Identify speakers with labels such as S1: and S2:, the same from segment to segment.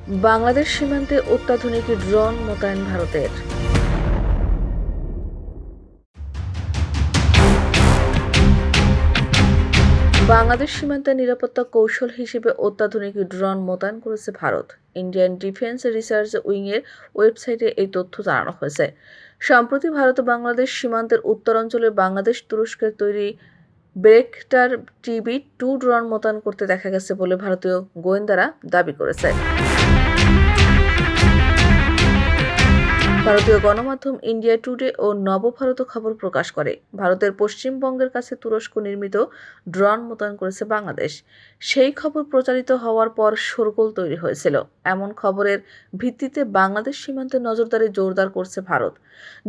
S1: বাংলাদেশ সীমান্তে অত্যাধুনিক ড্রোন মোতায়েন ভারতের। বাংলাদেশ সীমান্তে নিরাপত্তা কৌশল হিসেবে অত্যাধুনিক ড্রোন মোতায়েন করেছে ভারত। ইন্ডিয়ান ডিফেন্স রিসার্চ উইংয়ের ওয়েবসাইটে এই তথ্য জানানো হয়েছে। সম্প্রতি ভারত বাংলাদেশ সীমান্তের উত্তরাঞ্চলে বাংলাদেশ তুরস্কের তৈরি ব্রেকটার TB2 ড্রোন মোতায়েন করতে দেখা গেছে বলে ভারতীয় গোয়েন্দারা দাবি করেছে। ভারতীয় গণমাধ্যম ইন্ডিয়া টুডে ও নবভারত খবর প্রকাশ করে, ভারতের পশ্চিমবঙ্গের কাছে তুরস্ক নির্মিত ড্রোন মোতায়েন করেছে বাংলাদেশ। সেই খবর প্রচারিত হওয়ার পর শোরগোল তৈরি হয়েছিল। এমন খবরের ভিত্তিতে বাংলাদেশ সীমান্তে নজরদারি জোরদার করছে ভারত,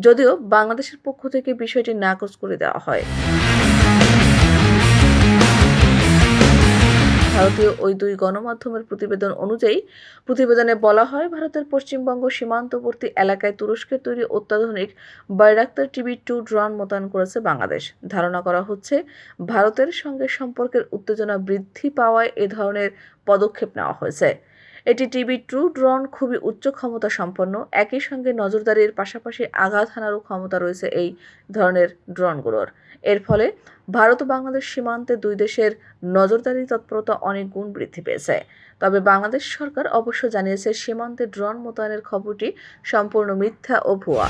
S1: যদিও বাংলাদেশের পক্ষ থেকে বিষয়টি নাকচ করে দেওয়া হয়। ভারতীয় ওই দুই গণমাধ্যমের প্রতিবেদন অনুযায়ী, প্রতিবেদনে বলা হয়, ভারতের পশ্চিমবঙ্গ সীমান্তবর্তী এলাকায় তুরস্কের তৈরি অত্যাধুনিক বাইরাক্তার TB2 ড্রোন মোতায়েন করেছে বাংলাদেশ। ধারণা করা হচ্ছে, ভারতের সঙ্গে সম্পর্কের উত্তেজনা বৃদ্ধি পাওয়ায় এ ধরনের পদক্ষেপ নেওয়া হয়েছে। এটি TB2 ড্রোন খুবই উচ্চ ক্ষমতা সম্পন্ন, একই সঙ্গে নজরদারির পাশাপাশি আঘাত হানারও ক্ষমতা রয়েছে এই ধরনের ড্রোনগুলোর। এর ফলে ভারত ও বাংলাদেশ সীমান্তে দুই দেশের নজরদারি তৎপরতা অনেক গুণ বৃদ্ধি পেয়েছে। তবে বাংলাদেশ সরকার অবশ্য জানিয়েছে, সীমান্তে ড্রোন মোতায়েনের খবরটি সম্পূর্ণ মিথ্যা ও ভুয়া।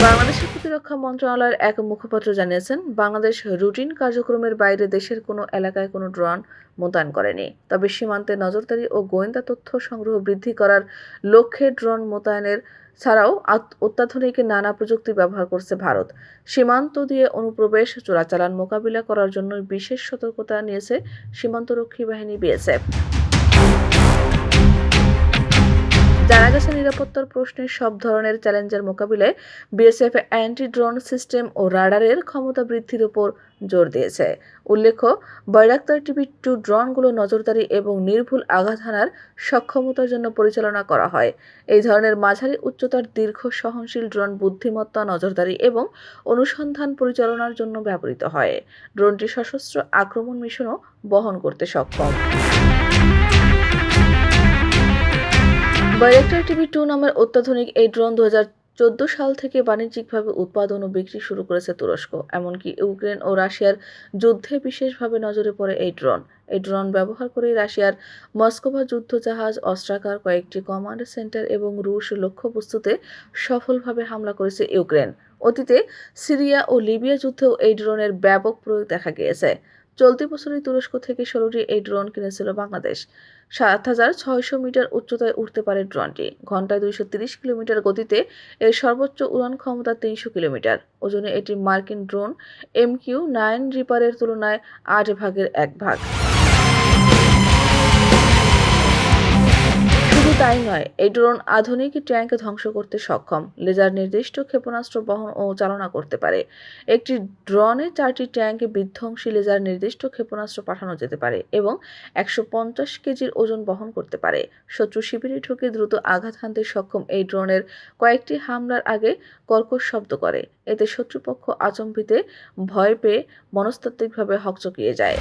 S1: বাংলাদেশের প্রতিরক্ষা মন্ত্রণালয়ের এক মুখপাত্র জানিয়েছেন, বাংলাদেশ রুটিন কার্যক্রমের বাইরে দেশের কোনো এলাকায় কোনো ড্রোন মোতায়েন করেনি। তবে সীমান্তে নজরদারি ও গোয়েন্দা তথ্য সংগ্রহ বৃদ্ধি করার লক্ষ্যে ড্রোন মোতায়েনের ছাড়াও অত্যাধুনিক নানা প্রযুক্তি ব্যবহার করছে ভারত। সীমান্ত দিয়ে অনুপ্রবেশ, চোরাচালান মোকাবিলা করার জন্য বিশেষ সতর্কতা নিয়েছে সীমান্তরক্ষী বাহিনী BSF। জানা গেছে, নিরাপত্তার প্রশ্নে সব ধরনের চ্যালেঞ্জের মোকাবিলায় BSF অ্যান্টি ড্রোন সিস্টেম ও রাডারের ক্ষমতা বৃদ্ধির উপর জোর দিয়েছে। উল্লেখ্য, বাইরাক্তার TB2 ড্রোনগুলো নজরদারি এবং নির্ভুল আঘাত হানার সক্ষমতার জন্য পরিচালনা করা হয়। এই ধরনের মাঝারি উচ্চতার দীর্ঘ সহনশীল ড্রোন বুদ্ধিমত্তা, নজরদারি এবং অনুসন্ধান পরিচালনার জন্য ব্যবহৃত হয়। ড্রোনটি সশস্ত্র আক্রমণ মিশনও বহন করতে সক্ষম। বাইরাক্টার TB2 নামের অত্যাধুনিক এই ড্রোন 2014 সাল থেকে বাণিজ্যিকভাবে উৎপাদন ও বিক্রি শুরু করেছে তুরস্ক। এমনকি ইউক্রেন ও রাশিয়ার যুদ্ধে বিশেষভাবে নজরে পড়ে এই ড্রোন। এই ড্রোন ব্যবহার করে রাশিয়ার মস্কোভা যুদ্ধজাহাজ, অস্ত্রাগার, কয়েকটি কমান্ড সেন্টার এবং রুশ লক্ষ্যবস্তুতে সফলভাবে হামলা করেছে ইউক্রেন। অতীতে সিরিয়া ও লিবিয়া যুদ্ধেও এই ড্রোনের ব্যাপক প্রয়োগ দেখা গিয়েছে। চলতি বছরই তুরস্ক থেকে 16টি এই ড্রোন কিনেছিল বাংলাদেশ। 7,600 মিটার উচ্চতায় উঠতে পারে ড্রোনটি। ঘন্টায় 230 কিলোমিটার গতিতে এর সর্বোচ্চ উড়ান ক্ষমতা 300 কিলোমিটার। ওজনে এটি মার্কিন ড্রোন MQ-9 রিপারের তুলনায় 8 ভাগের 1 ভাগ। শুধু তাই নয়, এই ড্রোন আধুনিক ট্যাঙ্ক ধ্বংস করতে সক্ষম, লেজার নির্দিষ্ট ক্ষেপণাস্ত্র বহন ও চালনা করতে পারে। একটি ড্রোনে 4টি ট্যাঙ্ক বিধ্বংসী লেজার নির্দিষ্ট ক্ষেপণাস্ত্র পাঠানো যেতে পারে এবং 150 কেজির ওজন বহন করতে পারে। শত্রু শিবিরে ঢুকে দ্রুত আঘাত হানতে সক্ষম এই ড্রোনের কয়েকটি হামলার আগে কর্কশ শব্দ করে। এতে শত্রুপক্ষ আচম্বিতে ভয় পেয়ে মনস্তাত্ত্বিকভাবে হকচকিয়ে যায়।